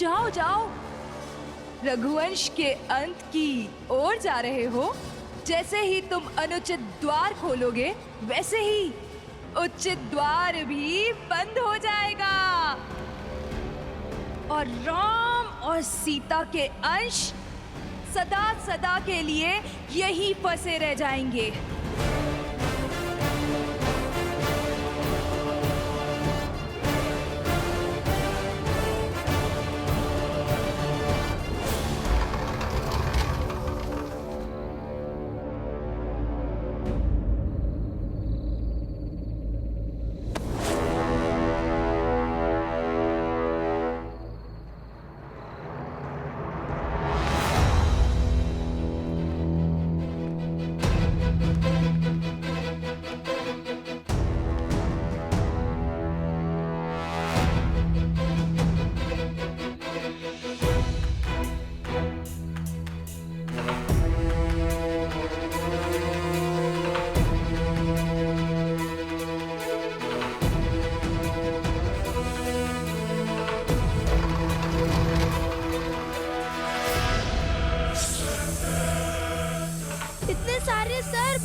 जाओ जाओ, रघुवंश के अंत की ओर जा रहे हो। जैसे ही तुम अनुचित द्वार खोलोगे, वैसे ही उचित द्वार भी बंद हो जाएगा और राम और सीता के अंश सदा सदा के लिए यहीं फंसे रह जाएंगे। सारे सर्प!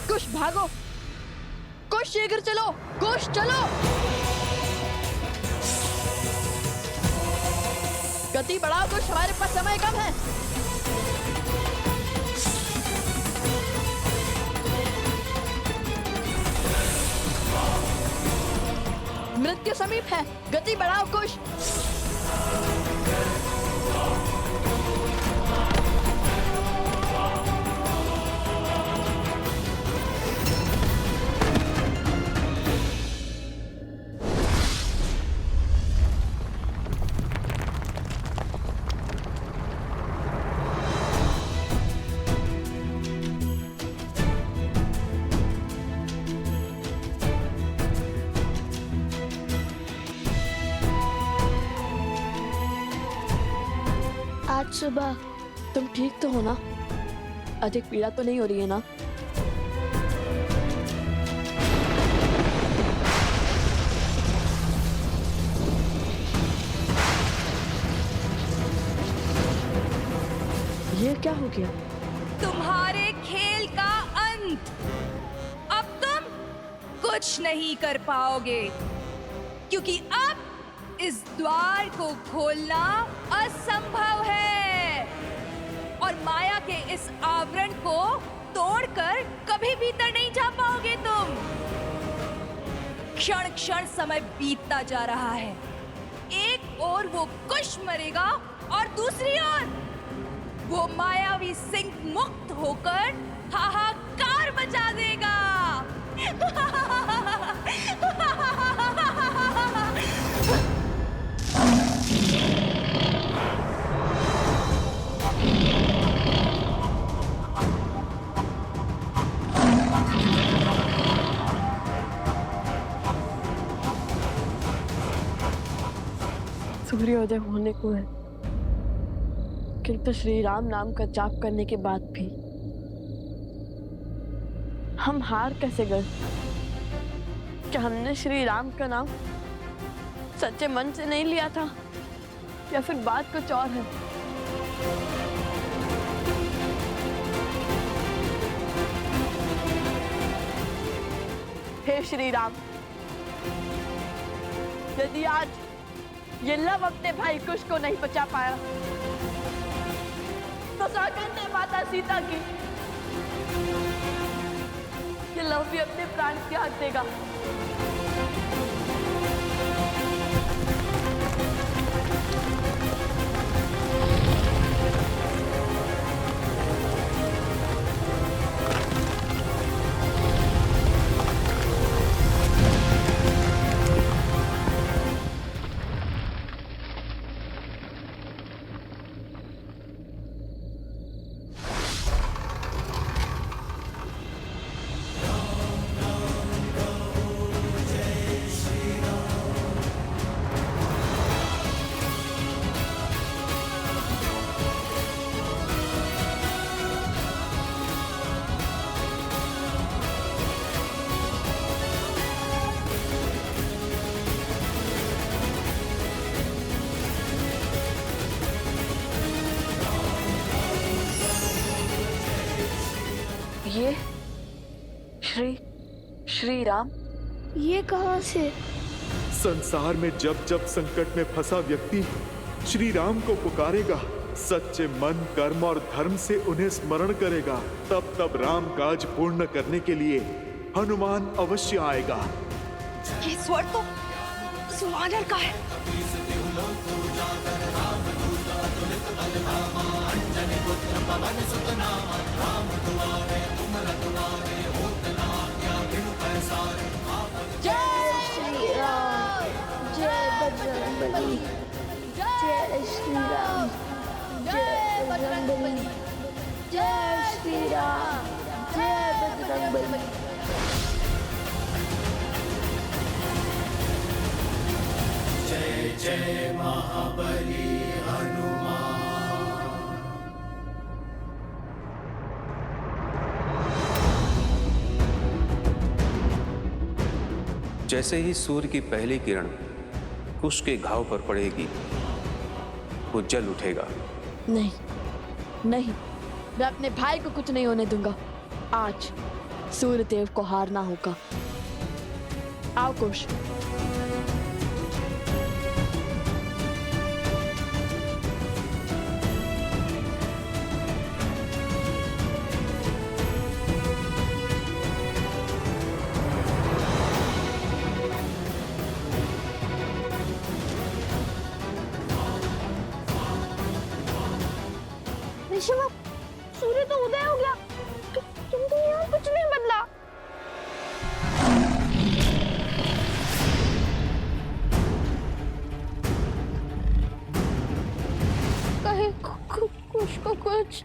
कुश भागो, कुश शीघ्र चलो, कुश चलो। गति बढ़ाओ कुश, हमारे पास समय कम है। मृत्यु समीप है, गति बढ़ाओ कुश। आज सुबह तुम ठीक तो हो ना? अधिक पीड़ा तो नहीं हो रही है ना? ये क्या हो गया? तुम्हारे खेल का अंत। अब तुम कुछ नहीं कर पाओगे, क्योंकि अब इस द्वार को खोलना असंभव है और माया के इस आवरण को तोड़कर कभी भीतर नहीं जा पाओगे तुम। क्षण क्षण समय बीतता जा रहा है। एक ओर वो कुश मरेगा और दूसरी ओर वो मायावी सिंह मुक्त होकर हाहाकार मचा देगा। सूर्योदय होने को है, किंतु श्री राम नाम का जाप करने के बाद भी हम हार कैसे गए? क्या हमने श्री राम का नाम सच्चे मन से नहीं लिया था, या फिर बात कुछ और है? हे श्री राम, यदि आज ये लव अपने भाई कुश को नहीं बचा पाया, तो सौगंध है माता सीता की, ये लव भी अपने प्राण त्याग देगा। ये श्री राम? ये कहाँ से? संसार में जब जब संकट में फंसा व्यक्ति श्री राम को पुकारेगा, सच्चे मन, कर्म और धर्म से उन्हें स्मरण करेगा, तब तब राम काज पूर्ण करने के लिए हनुमान अवश्य आएगा। ये स्वर तो सुवानर का है। जय श्री राम, जय बजरंगबली, जय श्री राम, जय बजरंगबली, जय श्री राम, जय बजरंगबली। जय जय महाबली हनुमान। जैसे ही सूर्य की पहली किरण कुश के घाव पर पड़ेगी, वो जल उठेगा। नहीं नहीं, मैं अपने भाई को कुछ नहीं होने दूंगा। आज सूर्य देव को हारना होगा। आओ कुश। ऋषभ, सूर्य तो उदय हो गया, किंतु यहाँ कुछ नहीं बदला। कहे कुछ को कुछ।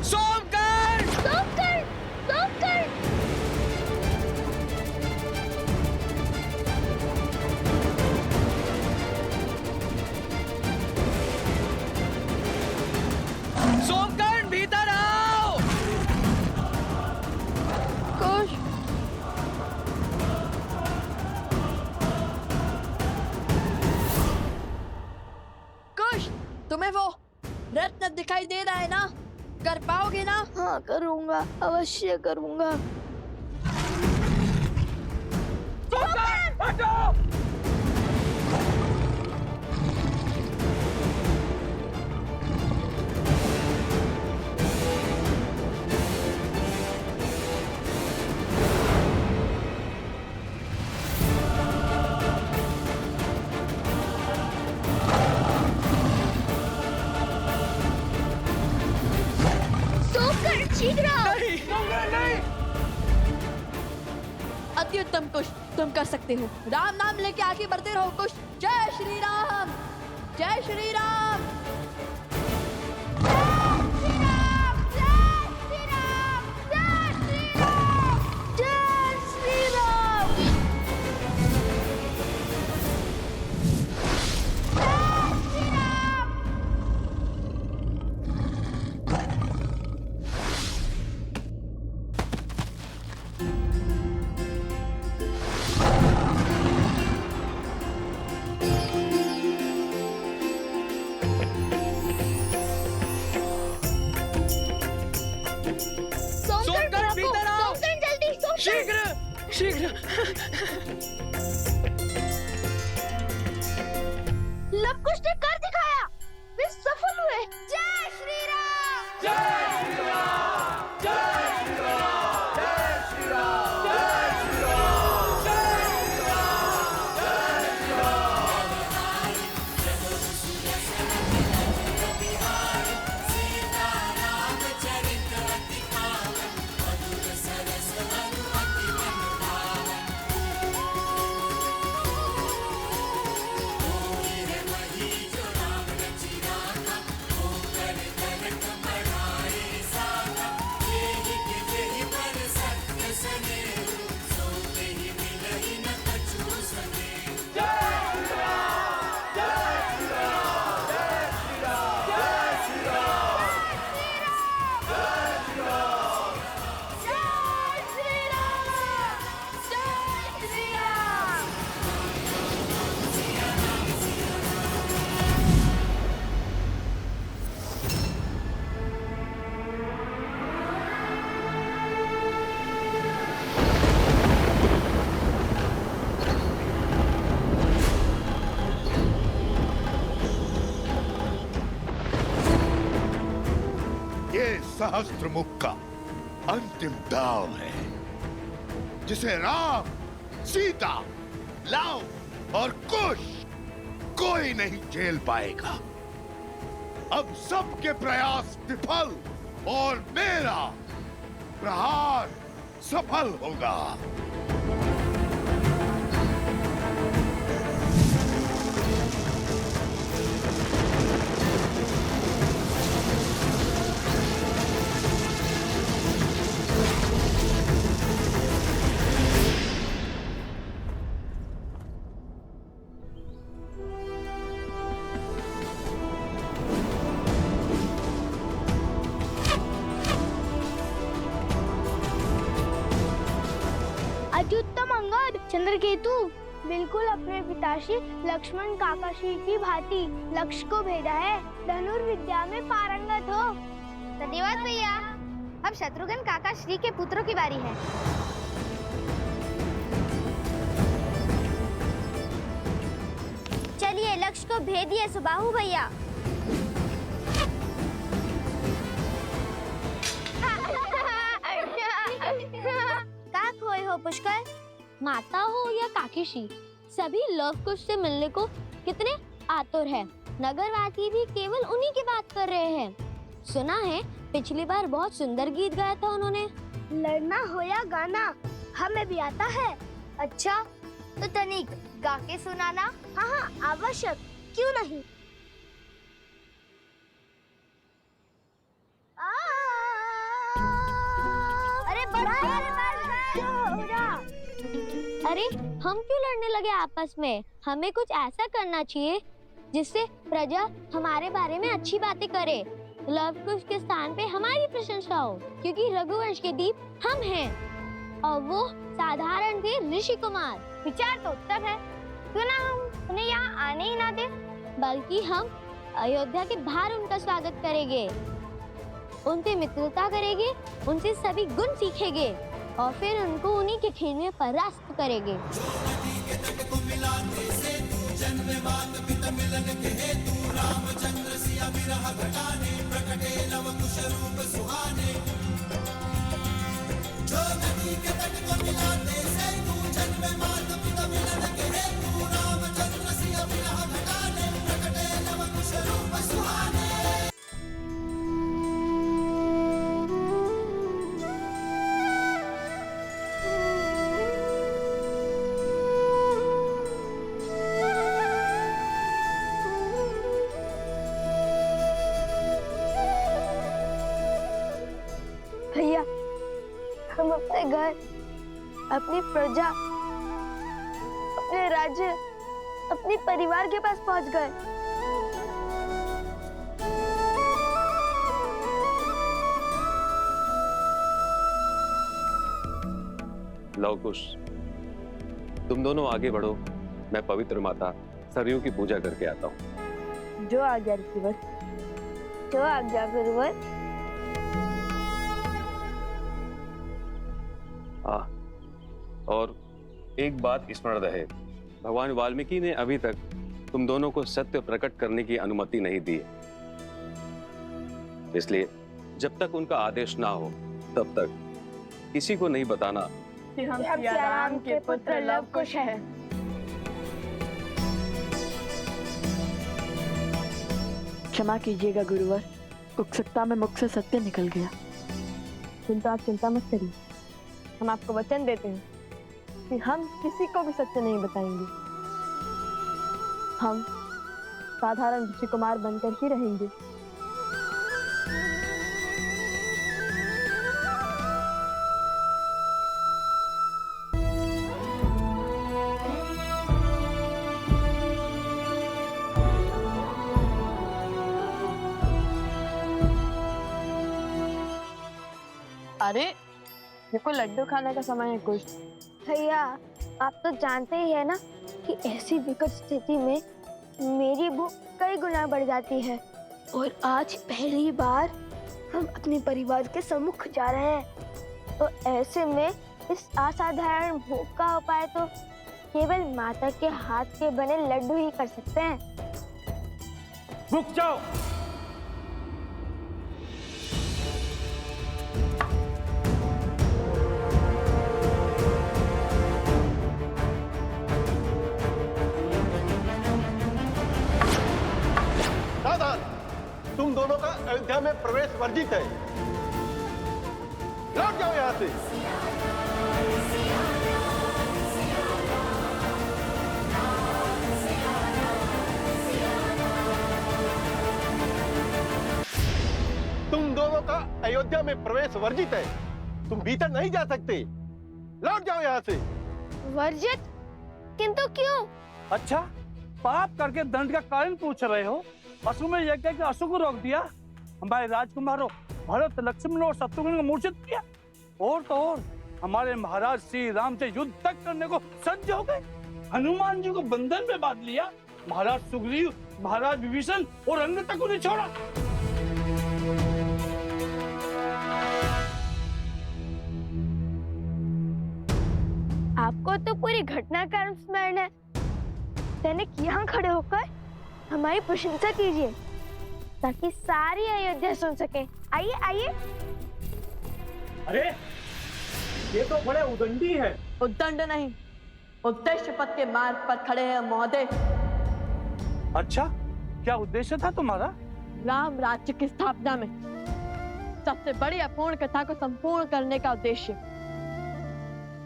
सोमकर! सोमकर! सोमकर! सोमकर्ण भीतर आओ! कुश, कुश, तुम्हें वो रत्न दिखाई दे रहा है ना? कर पाओगे ना? हाँ, करूँगा, अवश्य करूँगा। हटो! सोमकर, शीघ्र! नहीं! अति उत्तम कुश, तुम कर सकते हो। राम नाम लेके आगे बढ़ते रहो कुश। जय श्री राम, जय श्री राम। सोमकर्ण भीतर आओ! जल्दी, शीघ्र! शीघ्र! लवकुश ने कर दिखाया, वे सफल हुए। जय श्री राम! जय श्री राम! जय श्री राम! जय श्री राम! जय श्री राम! जय श्री राम! जय श्री राम! सहस्त्रमुख का अंतिम दाव है, जिसे राम, सीता, लव और कुश कोई नहीं झेल पाएगा। अब सबके प्रयास विफल और मेरा प्रहार सफल होगा। अत्युत्तम अंगद, चंद्रकेतु बिल्कुल अपने पिताश्री लक्ष्मण काकाश्री की भांति लक्ष्य को भेदा है। धनुर्विद्या में पारंगत हो। धन्यवाद भैया। अब शत्रुघ्न काकाश्री के पुत्रों की बारी है। चलिए लक्ष्य को भेदिए सुबाहु भैया। का खोए हो पुष्कर? माता हो या काकीश्री, सभी लव कुश से मिलने को कितने आतुर हैं। नगरवासी भी केवल उन्हीं की बात कर रहे हैं। सुना है पिछली बार बहुत सुंदर गीत गाया था उन्होंने। लड़ना हो या गाना हमें भी आता है। अच्छा तो तनिक गा के सुनाना। हाँ हाँ आवश्यक, क्यों नहीं। अरे अरे हम क्यों लड़ने लगे आपस में? हमें कुछ ऐसा करना चाहिए जिससे प्रजा हमारे बारे में अच्छी बातें करे। लव कुश के स्थान पे हमारी प्रशंसा हो, क्योंकि रघुवंश के दीप हम हैं और वो साधारण थे ऋषि कुमार। विचार तो उत्तम है, क्यों ना हम उन्हें यहाँ आने ही ना दे, बल्कि हम अयोध्या के बाहर उनका स्वागत करेंगे, उनसे मित्रता करेंगे, उनसे सभी गुण सीखेंगे और फिर उनको उन्हीं के खेल में परास्त करेंगे। भैया, हम अपने घर, अपनी प्रजा, अपने राज्य, अपने परिवार के पास पहुंच गए। लव कुश, तुम दोनों आगे बढ़ो, मैं पवित्र माता सरयू की पूजा करके आता हूँ। जो आज्ञा ऋषिवर। जो आज्ञा गुरुवर। और एक बात स्मरण रहे, भगवान वाल्मीकि ने अभी तक तुम दोनों को सत्य प्रकट करने की अनुमति नहीं दी है। इसलिए जब तक उनका आदेश ना हो तब तक किसी को नहीं बताना कि हम सिया राम के पुत्र लव कुश हैं। क्षमा कीजिएगा गुरुवर, उत्सुकता में मुख से सत्य निकल गया। किंतु आप चिंता मत करिए, हम आपको वचन देते हैं कि हम किसी को भी सत्य नहीं बताएंगे। हम साधारण ऋषि कुमार बनकर ही रहेंगे। अरे देखो, लड्डू खाने का समय है कुछ। भैया, आप तो जानते ही है ना कि ऐसी विकट स्थिति में मेरी भूख कई गुना बढ़ जाती है, और आज पहली बार हम अपने परिवार के सम्मुख जा रहे हैं। तो ऐसे में इस असाधारण भूख का उपाय तो केवल माता के हाथ के बने लड्डू ही कर सकते हैं। रुक जाओ। सावधान, तुम दोनों का अयोध्या में प्रवेश वर्जित है। लौट जाओ यहाँ से। तुम दोनों का अयोध्या में प्रवेश वर्जित है। तुम भीतर नहीं जा सकते। लौट जाओ यहाँ से। वर्जित? किंतु क्यों? अच्छा, पाप करके दंड का कारण पूछ रहे हो? अश्वमेध यज्ञ के अश्व को रोक दिया, हमारे राजकुमारों भरत, लक्ष्मण और शत्रुघ्न को मूर्छित किया, और तो और हमारे महाराज श्री राम से युद्ध तक करने को सज्ज हो गए। हनुमान जी को बंधन में बांध लिया, महाराज सुग्रीव, महाराज विभीषण और अन्य तक उन्हें छोड़ा। आपको तो पूरी घटनाक्रम स्मरण है। तनिक यहाँ खड़े होकर हमारी प्रशंसा कीजिए ताकि सारी अयोध्या सुन सके। आइए आइए। अरे ये तो बड़े उदंडी है। उद्दंड नहीं, उद्देश्य पथ के मार्ग पर खड़े हैं महोदय। अच्छा, क्या उद्देश्य था तुम्हारा? राम राज्य की स्थापना में सबसे बड़ी अपूर्ण कथा को संपूर्ण करने का उद्देश्य।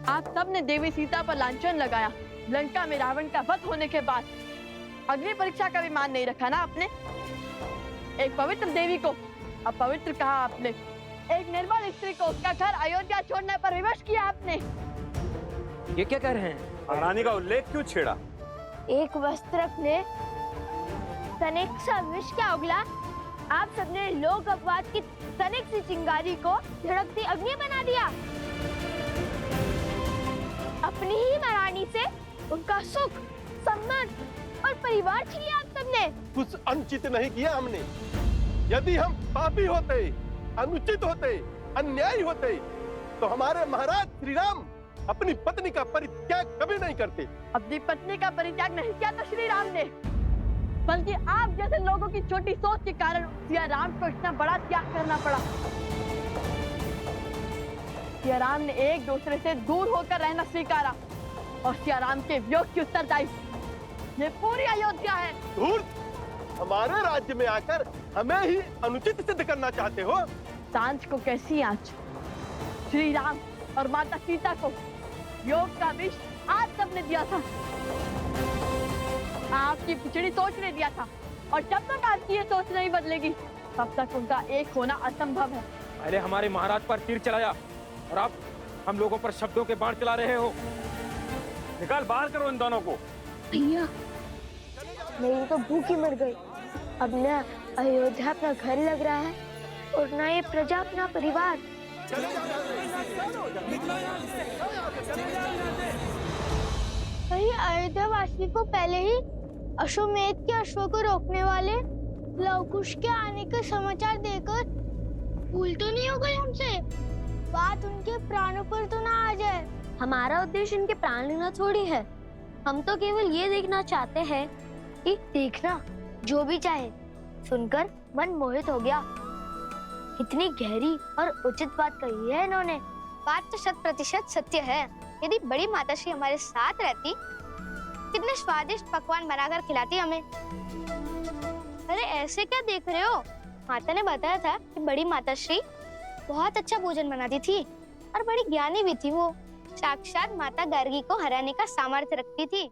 आप सबने देवी सीता पर लांछन लगाया। लंका में रावण का वध होने के बाद अग्नि परीक्षा का भी मान नहीं रखा ना आपने। एक पवित्र देवी को अपवित्र कहा आपने। एक निर्मल स्त्री को उसका घर अयोध्या छोड़ने पर विवश किया आपने। ये क्या कह रहे हैं? महारानी का उल्लेख क्यों छेड़ा? एक वस्त्रक ने तनिक सा विष क्या उगला, आप सबने लोक अपवाद की तनिक सी चिंगारी को झड़कती अग्नि बना दिया। अपनी ही महारानी से उनका सुख, सम्मान और परिवार छीन लिया आप सबने। कुछ अनुचित नहीं किया हमने। यदि हम पापी होते, अनुचित होते, अन्यायी होते, तो हमारे महाराज श्री राम अपनी पत्नी का परित्याग कभी नहीं करते। अपनी पत्नी का परित्याग नहीं किया था श्री राम ने, बल्कि आप जैसे लोगों की छोटी सोच के कारण सिया राम को इतना बड़ा त्याग करना पड़ा। सिया राम ने एक दूसरे से दूर होकर रहना स्वीकारा और सिया राम के वियोग की उत्तरदायी ये पूरी अयोध्या है। धूर्त, हमारे राज्य में आकर हमें ही अनुचित सिद्ध करना चाहते हो। सांझ को कैसी आंच? श्री राम और माता सीता को योग का विष आप सबने दिया था, आपकी पिछड़ी सोच ने दिया था, और जब तक आपकी ये सोच नहीं बदलेगी तब तक उनका एक होना असंभव है। पहले हमारे महाराज पर तीर चलाया और अब हम लोगों पर शब्दों के बाण चला रहे हो। निकाल बाहर करो इन दोनों को। भैया, मेरी तो भूख ही मर गई। अब न अयोध्या अपना घर लग रहा है और न ये प्रजा अपना परिवार। कहीं अयोध्या वासी को पहले ही अश्वमेध के अश्व को रोकने वाले लवकुश के आने के समाचार देकर भूल तो नहीं हो गए हमसे? बात उनके प्राणों पर तो ना आ जाए। हमारा उद्देश्य इनके प्राण लेना थोड़ी है। हम तो केवल ये देखना चाहते हैं कि देखना जो भी चाहे, सुनकर मन मोहित हो गया। कितनी गहरी और उचित बात कही है इन्होंने। बात तो 100% सत्य है। यदि बड़ी माताश्री हमारे साथ रहती, कितने स्वादिष्ट पकवान बनाकर खिलाती हमें। अरे ऐसे क्या देख रहे हो? माता ने बताया था कि बड़ी माताश्री बहुत अच्छा भोजन बनाती थी और बड़ी ज्ञानी भी थी। वो साक्षात माता गार्गी को हराने का सामर्थ्य रखती थी।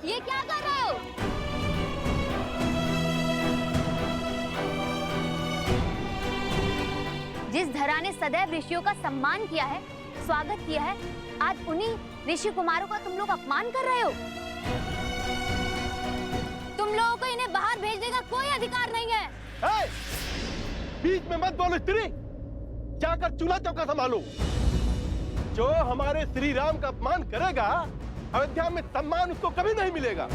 ये क्या कर रहे हो? जिस धरा ने सदैव ऋषियों का सम्मान किया है, स्वागत किया है, आज उन्हीं ऋषि कुमारों का तुम लोग अपमान कर रहे हो। तुम लोगों को इन्हें बाहर भेजने का कोई अधिकार नहीं है। बीच में मत बोलो स्त्री, जाकर चूल्हा चौका संभालो। जो हमारे श्री राम का अपमान करेगा, अयोध्या में सम्मान उसको कभी नहीं मिलेगा।